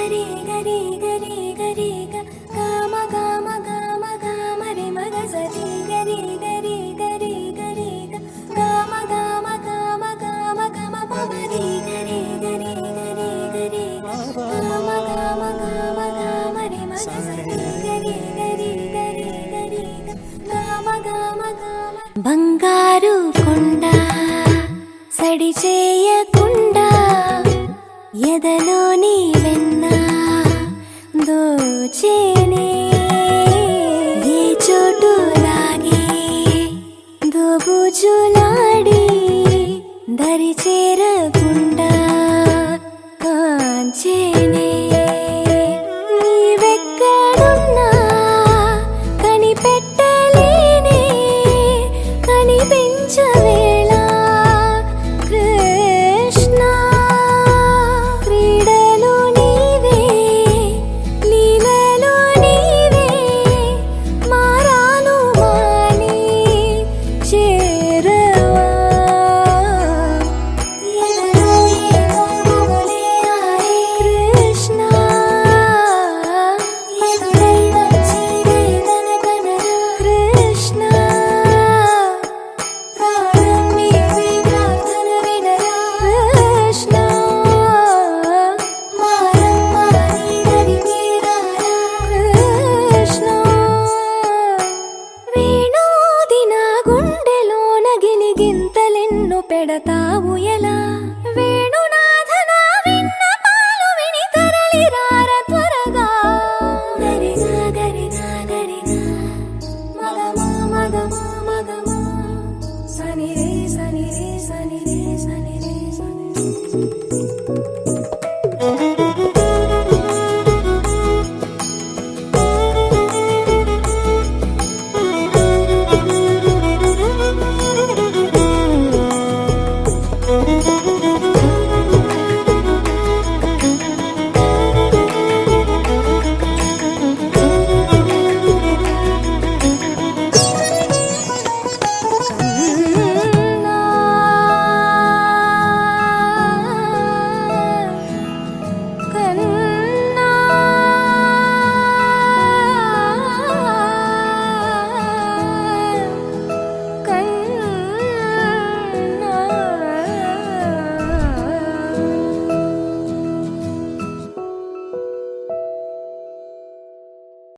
గరి గరి గరి గరి గమ గమ గమ గమ రి మగ సరి గరి గరి గరి గరి గమ గమ గమ గమ గమ పమరి గరి గరి గరి గరి గమ గమ గమ గమ రి మగ సరి గరి గరి గరి గరి గమ గమ గమ బంగారు కొండ సడి చేయకుండా ఎదలోని వెన్న దోచేనే ఏ చోటు లాగే దోబుజులాడి దరి చేరకుండా కాంచేనే